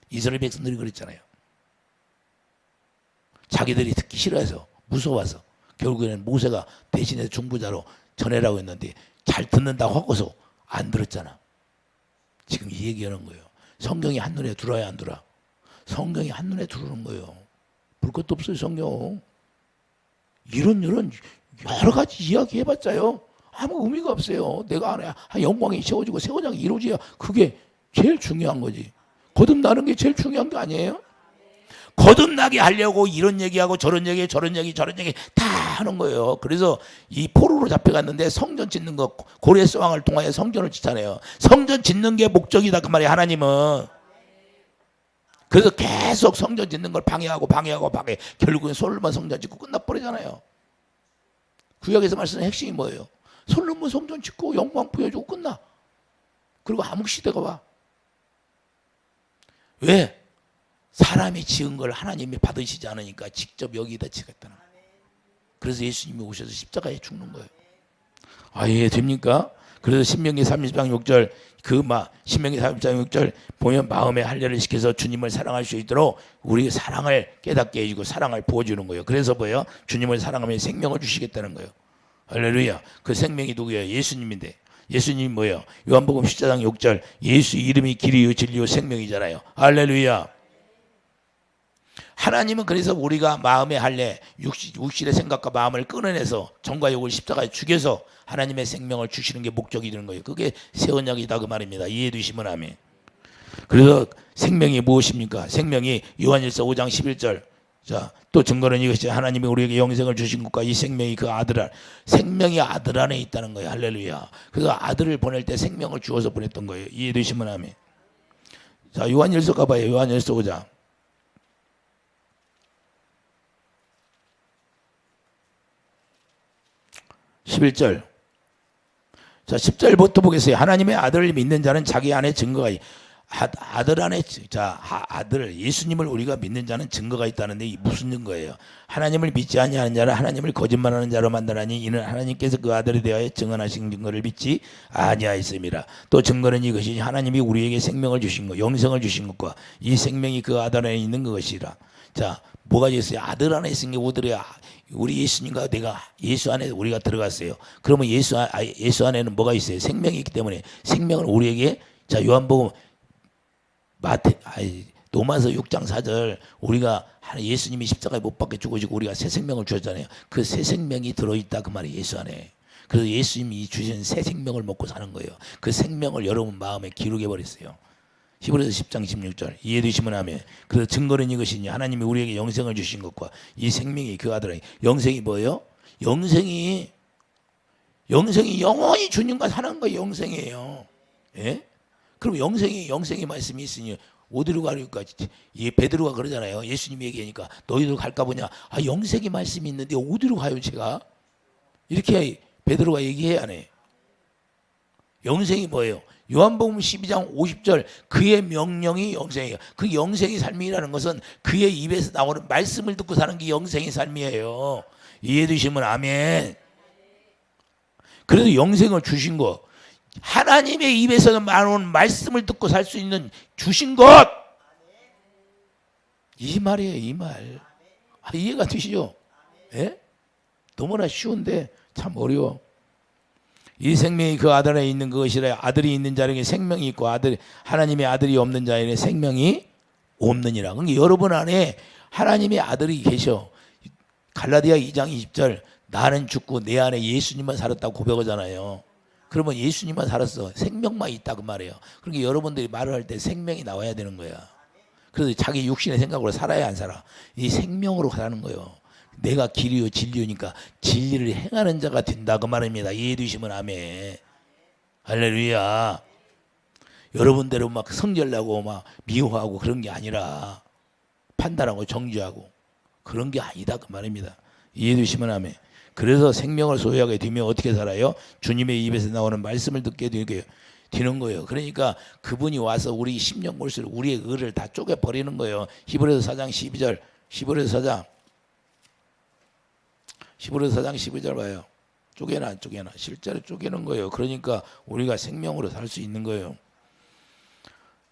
이스라엘 백성들이 그랬잖아요. 자기들이 듣기 싫어해서 무서워서 결국에는 모세가 대신해서 중보자로 전해라고 했는데 잘 듣는다고 하고서 안 들었잖아. 지금 이 얘기하는 거예요. 성경이 한눈에 들어야 안 들어? 성경이 한눈에 들어오는 거예요. 볼 것도 없어요. 성경. 이런 여러 가지 이야기 해봤자요. 아무 의미가 없어요. 내가 안에 영광이 채워지고 새 언약이 이루어져야 그게 제일 중요한 거지. 거듭나는 게 제일 중요한 게 아니에요? 거듭나게 하려고 이런 얘기하고 저런 얘기 저런 얘기 저런 얘기 다 하는 거예요. 그래서 이 포로로 잡혀갔는데 성전 짓는 거 고레스 왕을 통하여 성전을 짓잖아요. 성전 짓는 게 목적이다 그 말이에요. 하나님은. 그래서 계속 성전 짓는 걸 방해하고 결국엔 솔로몬 성전 짓고 끝나버리잖아요. 구약에서 말씀하는 핵심이 뭐예요? 솔로몬 성전 짓고 영광 부여주고 끝나. 그리고 암흑 시대가 와. 왜? 사람이 지은 걸 하나님이 받으시지 않으니까 직접 여기다 지겠다는 거예요. 그래서 예수님이 오셔서 십자가에 죽는 거예요. 아, 예, 됩니까? 그래서 신명기 30장 6절 신명기 30장 6절 보면 마음에 할례를 시켜서 주님을 사랑할 수 있도록 우리 사랑을 깨닫게 해주고 사랑을 부어주는 거예요. 그래서 뭐예요? 주님을 사랑하면 생명을 주시겠다는 거예요. 할렐루야. 그 생명이 누구예요? 예수님인데. 예수님이 뭐예요? 요한복음 14장 6절 예수 이름이 길이요 진리요 생명이잖아요. 할렐루야. 하나님은 그래서 우리가 마음의 할례 육신의 생각과 마음을 끊어내서 정과 욕을 십자가에 죽여서 하나님의 생명을 주시는 게 목적이 되는 거예요. 그게 새 언약이다 그 말입니다. 이해해 주시면 아멘. 그래서 생명이 무엇입니까? 생명이 요한일서 5장 11절. 자, 또 증거는 이것이 하나님이 우리에게 영생을 주신 것과 이 생명이 그 생명이 아들 안에 있다는 거예요. 할렐루야. 그래서 아들을 보낼 때 생명을 주어서 보냈던 거예요. 이해해 주시면 아멘. 자, 요한일서 가봐요. 요한일서 5장 11절. 자, 10절부터 보겠어요. 하나님의 아들을 믿는 자는 자기 안에 증거가 아들 안에 아들 예수님을 우리가 믿는 자는 증거가 있다는데 이 무슨 증거예요? 하나님을 믿지 아니하는 자는 하나님을 거짓말하는 자로 만드나니 이는 하나님께서 그 아들에 대하여 증언하신 증거를 믿지 아니하였음이라. 또 증거는 이것이 하나님이 우리에게 생명을 주신 것, 영생을 주신 것과 이 생명이 그 아들 안에 있는 것이라. 자, 뭐가 있어요? 아들 안에 있는 게 오더래야. 우리 예수님과 내가 예수 안에 우리가 들어갔어요. 그러면 예수 안에는 뭐가 있어요? 생명이 있기 때문에 생명을 우리에게 자 요한복음 로마서 6장 4절 우리가 예수님이 십자가에 못 박혀 죽으시고 우리가 새 생명을 주었잖아요. 그 새 생명이 들어있다 그 말이 예수 안에. 그래서 예수님이 주신 새 생명을 먹고 사는 거예요. 그 생명을 여러분 마음에 기록해 버렸어요. 히브리서 10장 16절 이해해 주시면 아멘. 그래서 증거는 이것이니 하나님이 우리에게 영생을 주신 것과 이 생명이 그 아들에게. 영생이 뭐예요? 영생이 영원히 주님과 사는 거 영생이에요. 예? 그럼 영생이 말씀이 있으니 어디로 가니까 베드로가 그러잖아요. 예수님이 얘기하니까 너희들 갈까 보냐. 아, 영생이 말씀이 있는데 어디로 가요 제가? 이렇게 베드로가 얘기해야 하네. 영생이 뭐예요? 요한복음 12장 50절 그의 명령이 영생이에요. 그 영생의 삶이라는 것은 그의 입에서 나오는 말씀을 듣고 사는 게 영생의 삶이에요. 이해해 주시면 아멘. 그래서 영생을 주신 것 하나님의 입에서 나오는 말씀을 듣고 살 수 있는 주신 것 이 말이에요. 이 말. 이해가 되시죠? 예? 너무나 쉬운데 참 어려워. 이 생명이 그 아들 안에 있는 것이라. 아들이 있는 자에게 생명이 있고 하나님의 아들이 없는 자에게 생명이 없느니라. 그러니까 여러분 안에 하나님의 아들이 계셔. 갈라디아 2장 20절 나는 죽고 내 안에 예수님만 살았다고 고백하잖아요. 그러면 예수님만 살았어. 생명만 있다 그 말이에요. 그러니까 여러분들이 말을 할 때 생명이 나와야 되는 거야. 그래서 자기 육신의 생각으로 살아야 안 살아. 이 생명으로 가는 거예요. 내가 길이요 진리니까 진리를 행하는 자가 된다 그 말입니다. 이해해 주시면 아멘. 할렐루야. 여러분대로 막 성질나고 막 미워하고 그런 게 아니라 판단하고 정죄하고 그런 게 아니다 그 말입니다. 이해해 주시면 아멘. 그래서 생명을 소유하게 되면 어떻게 살아요? 주님의 입에서 나오는 말씀을 듣게 되는 거예요. 그러니까 그분이 와서 우리 심령골수를 우리의 의를 다 쪼개버리는 거예요. 히브리서 4장 12절 히브리서 4장 12절 봐요. 쪼개나 안 쪼개나 실제로 쪼개는 거예요. 그러니까 우리가 생명으로 살 수 있는 거예요.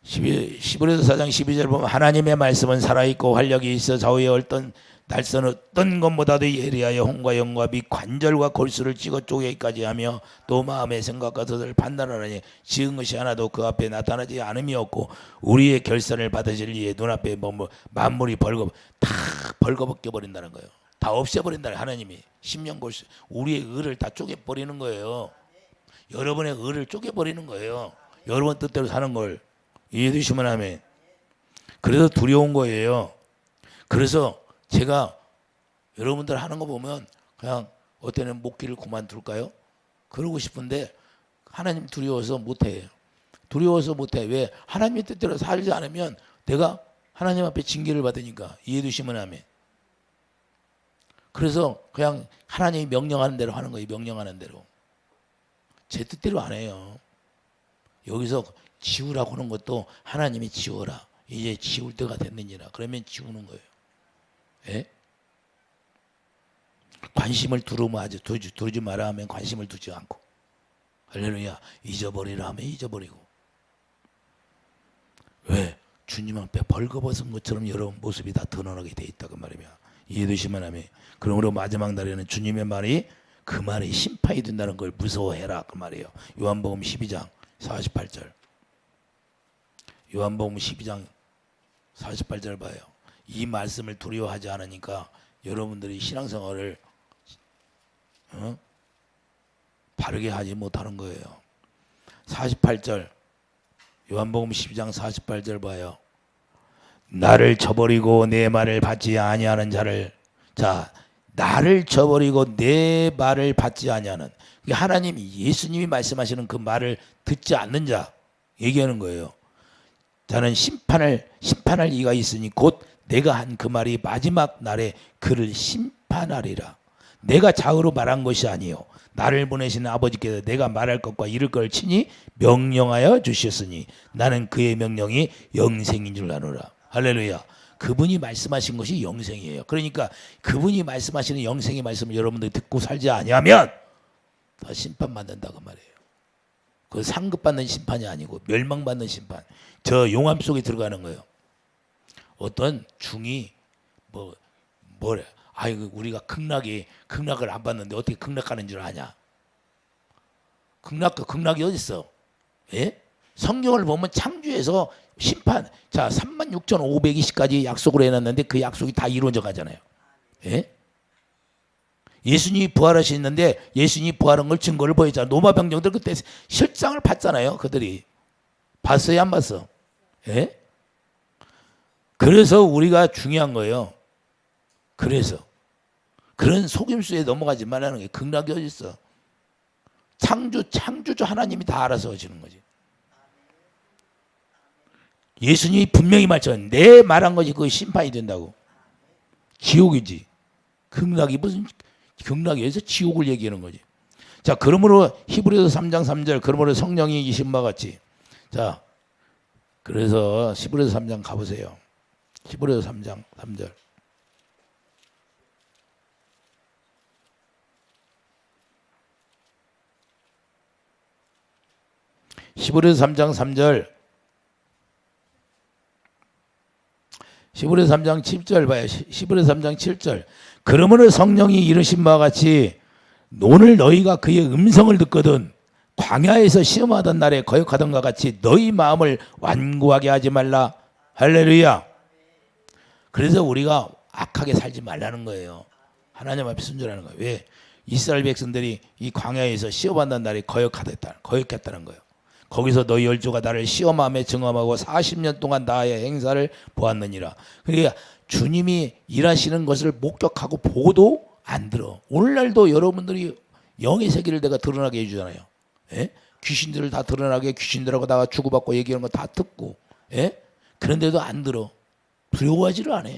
히브리서 4장 12절 보면 하나님의 말씀은 살아있고 활력이 있어 좌우에 날선 어떤 것보다도 예리하여 혼과 영과 및 관절과 골수를 찍어 쪼개기까지 하며 또 마음의 생각과 뜻을 판단하느니 지은 것이 하나도 그 앞에 나타나지 않음이 없고 우리의 결산을 받으실 이에 눈앞에 만물이 다 벌거벗겨 버린다는 거예요. 다 없애버린다는 하나님이 심령골수 우리의 의를 다 쪼개버리는 거예요. 여러분의 의를 쪼개버리는 거예요. 여러분 뜻대로 사는 걸. 이해되시면 아멘. 그래서 두려운 거예요. 그래서 제가 여러분들 하는 거 보면 그냥 어때는 목기를 그만둘까요? 그러고 싶은데 하나님 두려워서 못해요. 두려워서 못해. 왜? 하나님의 뜻대로 살지 않으면 내가 하나님 앞에 징계를 받으니까. 이해되시면 아멘. 그래서 그냥 하나님이 명령하는 대로 하는 거예요. 명령하는 대로. 제 뜻대로 안 해요. 여기서 지우라고 하는 것도 하나님이 지워라. 이제 지울 때가 됐느니라. 그러면 지우는 거예요. 예? 관심을 두지 마라 하면 관심을 두지 않고, 할렐루야, 잊어버리라 하면 잊어버리고. 왜? 주님 앞에 벌거벗은 것처럼 여러분 모습이 다 드러나게 돼 있다 그 말이야. 이해되시면 하면. 그러므로 마지막 날에는 주님의 말이 그 말이 심판이 된다는 걸 무서워해라 그 말이에요. 요한복음 12장 48절. 요한복음 12장 48절 봐요. 이 말씀을 두려워하지 않으니까 여러분들이 신앙생활을 바르게 하지 못하는 거예요. 48절 요한복음 12장 48절 봐요. 나를 저버리고 내 말을 받지 아니하는 자를, 자, 나를 저버리고 내 말을 받지 아니하는, 하나님이 예수님이 말씀하시는 그 말을 듣지 않는 자 얘기하는 거예요. 자는 심판할 이가 있으니 곧 내가 한 그 말이 마지막 날에 그를 심판하리라. 내가 자으로 말한 것이 아니요 나를 보내신 아버지께서 내가 말할 것과 이를 걸 친히 명령하여 주셨으니 나는 그의 명령이 영생인 줄 아노라. 할렐루야. 그분이 말씀하신 것이 영생이에요. 그러니까 그분이 말씀하시는 영생의 말씀을 여러분들이 듣고 살지 아니하면 다 심판받는다 그 말이에요. 그 상급받는 심판이 아니고 멸망받는 심판. 저 용암 속에 들어가는 거예요. 어떤 중이 뭐래? 아이고 우리가 극락을 안 봤는데 어떻게 극락하는 줄 아냐? 극락이 어디 있어? 예? 성경을 보면 창조에서 심판, 자 36,520가지 약속을 해놨는데 그 약속이 다 이루어져 가잖아요. 예? 예수님이 부활하셨는데 예수님이 부활한 걸 증거를 보였잖아요. 로마 병정들 그때 실상을 봤잖아요. 그들이 봤어요, 안 봤어? 예? 그래서 우리가 중요한 거예요. 그래서 그런 속임수에 넘어가지 말라는 게, 극락이 어디 있어? 창조주 하나님이 다 알아서 하시는 거지. 예수님이 분명히 말했잖아요. 내 말한 것이 그 심판이 된다고. 지옥이지. 극락이 무슨 극락에서 지옥을 얘기하는 거지. 자, 그러므로 히브리서 3장 3절, 그러므로 성령이 이신 바 같이. 자, 그래서 히브리서 3장 가보세요. 히브리서 3장 3절. 히브리서 3장 3절. 히브리서 3장 7절 봐요. 히브리서 3장 7절. 그러므로 성령이 이르신 바와 같이 오늘 너희가 그의 음성을 듣거든 광야에서 시험하던 날에 거역하던 것 같이 너희 마음을 완고하게 하지 말라. 할렐루야. 그래서 우리가 악하게 살지 말라는 거예요. 하나님 앞에 순종하는 거예요. 왜? 이스라엘 백성들이 이 광야에서 시험하던 날에 거역했다는 거예요. 거기서 너희 열조가 나를 시험하며 증험하고 40년 동안 나의 행사를 보았느니라. 그러니까 주님이 일하시는 것을 목격하고 보고도 안 들어. 오늘날도 여러분들이 영의 세계를 내가 드러나게 해주잖아요. 예? 귀신들을 다 드러나게, 귀신들하고 나가 주고받고 얘기하는 거 다 듣고, 예? 그런데도 안 들어. 두려워하지를 않아.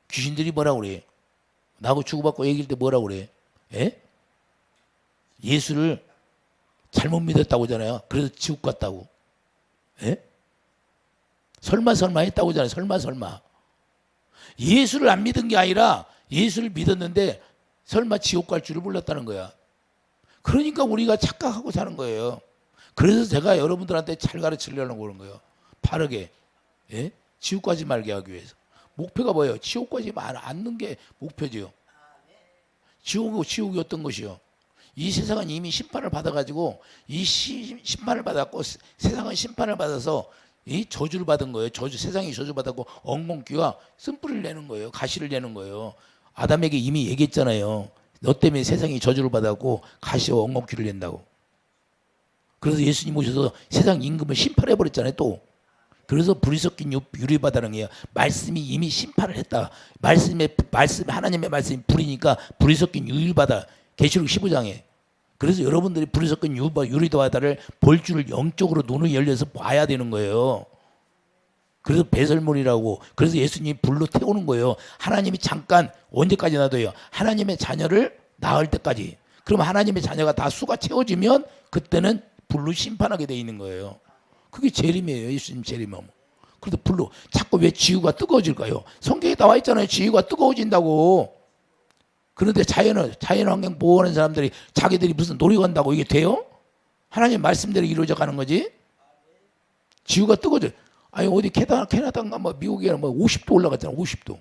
귀신들이 뭐라고 그래? 나하고 주고받고 얘기할 때 뭐라고 그래? 예? 예수를 잘못 믿었다고 하잖아요. 그래서 지옥 갔다고. 예? 설마 했다고 하잖아요. 설마. 예수를 안 믿은 게 아니라 예수를 믿었는데 설마 지옥 갈 줄을 몰랐다는 거야. 그러니까 우리가 착각하고 사는 거예요. 그래서 제가 여러분들한테 잘 가르치려고 그런 거예요. 바르게. 예? 지옥 가지 말게 하기 위해서. 목표가 뭐예요? 지옥 가지 않는 게 목표지요. 지옥이 어떤 것이요? 이 세상은 이미 심판을 받아가지고 심판을 받았고 세상은 심판을 받아서 이 저주를 받은 거예요. 세상이 저주 받았고 엉겅퀴와 쓴뿌리를 내는 거예요. 가시를 내는 거예요. 아담에게 이미 얘기했잖아요. 너 때문에 세상이 저주를 받았고 가시와 엉겅퀴를 낸다고. 그래서 예수님 오셔서 세상 임금을 심판해 버렸잖아요. 또 그래서 불이 섞인 유리바다는 게요. 말씀이 이미 심판을 했다. 말씀 하나님의 말씀이 불이니까 불이 섞인 유리바다. 계시록 15장에. 그래서 여러분들이 불이 섞인 유리바다를 볼 줄 영적으로 눈을 열려서 봐야 되는 거예요. 그래서 배설물이라고. 그래서 예수님이 불로 태우는 거예요. 하나님이 잠깐 언제까지 놔둬요? 하나님의 자녀를 낳을 때까지. 그럼 하나님의 자녀가 다 수가 채워지면 그때는 불로 심판하게 돼 있는 거예요. 그게 재림이에요. 예수님 재림하면. 그래도 불로 자꾸 왜 지구가 뜨거워질까요? 성경에 나와 있잖아요. 지구가 뜨거워진다고. 그런데 자연환경 보호하는 사람들이 자기들이 무슨 노력한다고 이게 돼요? 하나님 말씀대로 이루어져 가는 거지. 지구가 뜨거워져. 아니 어디 캐나다인가 뭐 미국에는 뭐 50도 올라갔잖아. 50도.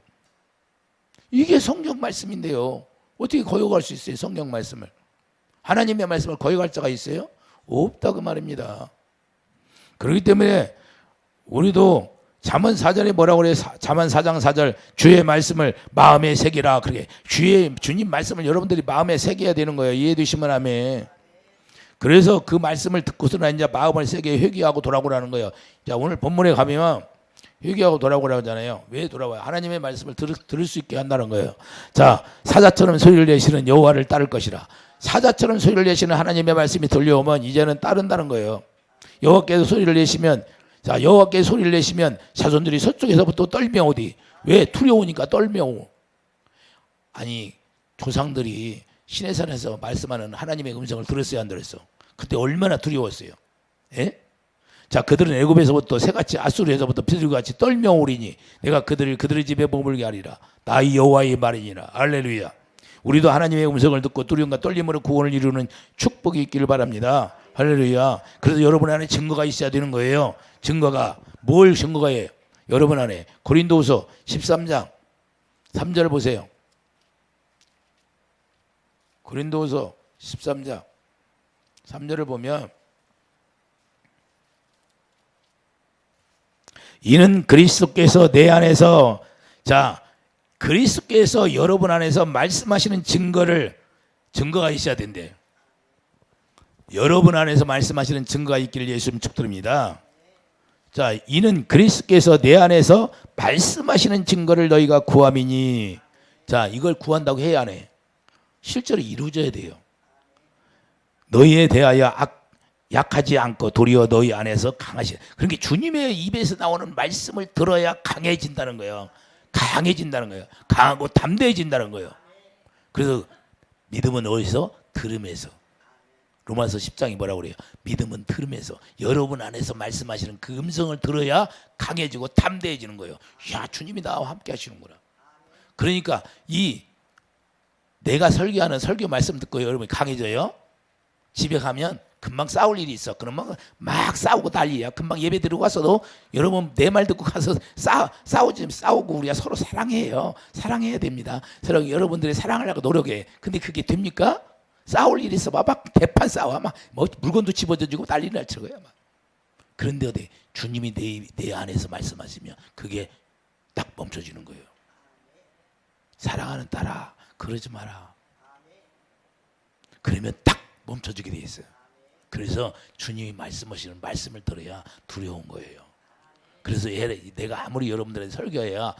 이게 성경 말씀인데요. 어떻게 거역할 수 있어요? 성경 말씀을. 하나님의 말씀을 거역할 자가 있어요? 없다 그 말입니다. 그렇기 때문에 우리도 잠언 4절에 뭐라고 그래요? 잠언 4장 4절 주의 말씀을 마음에 새기라. 그렇게 주님 말씀을 여러분들이 마음에 새겨야 되는 거예요. 이해되시면 아멘. 그래서 그 말씀을 듣고서는 이제 마음을 새겨 회개하고 돌아오라는 거예요. 자, 오늘 본문에 가면 회개하고 돌아오라고 하잖아요. 왜 돌아와요? 하나님의 말씀을 들을 수 있게 한다는 거예요. 자, 사자처럼 소리를 내시는 여호와를 따를 것이라. 사자처럼 소리를 내시는 하나님의 말씀이 들려오면 이제는 따른다는 거예요. 여호와께서 소리를 내시면, 자, 여호와께 소리를 내시면 자손들이 서쪽에서부터 떨며 오디. 왜? 두려우니까 떨며 오. 아니 조상들이 시내산에서 말씀하는 하나님의 음성을 들었어야 안 들었어? 그때 얼마나 두려웠어요. 예? 자, 그들은 애굽에서부터 새같이 아수르에서부터 비둘기같이 떨며 오리니 내가 그들의 집에 머물게 하리라. 나 여호와의 말이니라. 할렐루야. 우리도 하나님의 음성을 듣고 두려움과 떨림으로 구원을 이루는 축복이 있기를 바랍니다. 할렐루야. 그래서 여러분 안에 증거가 있어야 되는 거예요. 증거가 뭘 증거가예요? 여러분 안에 고린도후서 13장 3절 보세요. 고린도후서 13장 3절을 보면 이는 그리스도께서 내 안에서, 자, 그리스도께서 여러분 안에서 말씀하시는 증거가 있어야 된대요. 여러분 안에서 말씀하시는 증거가 있기를 예수님 축드립니다. 자, 이는 그리스도께서 내 안에서 말씀하시는 증거를 너희가 구함이니. 자, 이걸 구한다고 해야 안 해. 실제로 이루어져야 돼요. 너희에 대하여 약하지 않고 도리어 너희 안에서 강하시다. 그러니까 주님의 입에서 나오는 말씀을 들어야 강해진다는 거예요. 강해진다는 거예요. 강하고 담대해진다는 거예요. 그래서 믿음은 어디서? 들음에서. 로마서 10장이 뭐라고 그래요? 믿음은 들음에서. 여러분 안에서 말씀하시는 그 음성을 들어야 강해지고 담대해지는 거예요. 야, 주님이 나와 함께 하시는구나. 그러니까 내가 설교하는 설교 말씀 듣고 여러분이 강해져요. 집에 가면 금방 싸울 일이 있어. 그러면 막 싸우고 난리야. 금방 예배 드리고 와서도 여러분 내 말 듣고 가서 싸우고 우리가 서로 사랑해요. 사랑해야 됩니다. 여러분들이 사랑하려고 노력해. 근데 그게 됩니까? 싸울 일이 있어. 막 대판 싸워. 막 뭐 물건도 집어던지고 난리 날 거야. 막. 그런데 어디 주님이 내 안에서 말씀하시면 그게 딱 멈춰지는 거예요. 사랑하는 딸아, 그러지 마라. 그러면 딱 멈춰지게 돼 있어요. 그래서 주님이 말씀하시는 말씀을 들어야 두려운 거예요. 그래서 내가 아무리 여러분들한테 설교해야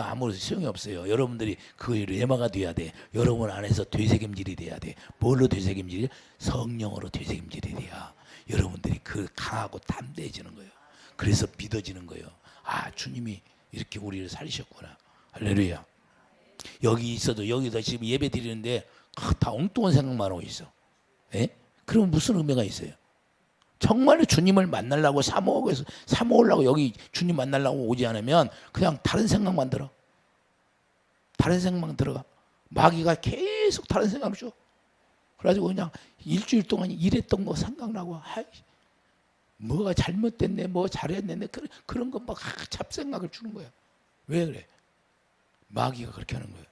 아무리 소용이 없어요. 여러분들이 그거에 레마가 돼야 돼. 여러분 안에서 되새김질이 돼야 돼. 뭘로 되새김질이? 성령으로 되새김질이 돼야 여러분들이 그 강하고 담대해지는 거예요. 그래서 믿어지는 거예요. 아, 주님이 이렇게 우리를 살리셨구나. 할렐루야. 여기 있어도 여기서 지금 예배 드리는데 다 엉뚱한 생각만 하고 있어. 예? 그럼 무슨 의미가 있어요? 정말로 주님을 만나려고 사모하려고 여기 주님 만나려고 오지 않으면 그냥 다른 생각만 들어. 다른 생각만 들어가. 마귀가 계속 다른 생각을 줘. 그래가지고 그냥 일주일 동안 일했던 거 생각나고, 뭐가 잘못됐네, 뭐 잘했네, 그런 거 막 잡생각을 주는 거야. 왜 그래? 마귀가 그렇게 하는 거예요.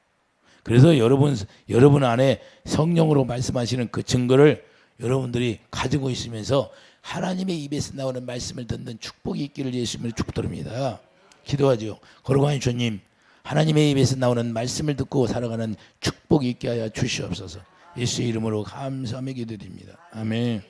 그래서 여러분 안에 성령으로 말씀하시는 그 증거를 여러분들이 가지고 있으면서 하나님의 입에서 나오는 말씀을 듣는 축복이 있기를 예수님을 축복드립니다. 기도하죠. 거룩한 주님, 하나님의 입에서 나오는 말씀을 듣고 살아가는 축복이 있게 하여 주시옵소서. 예수의 이름으로 감사하며 기도드립니다. 아멘.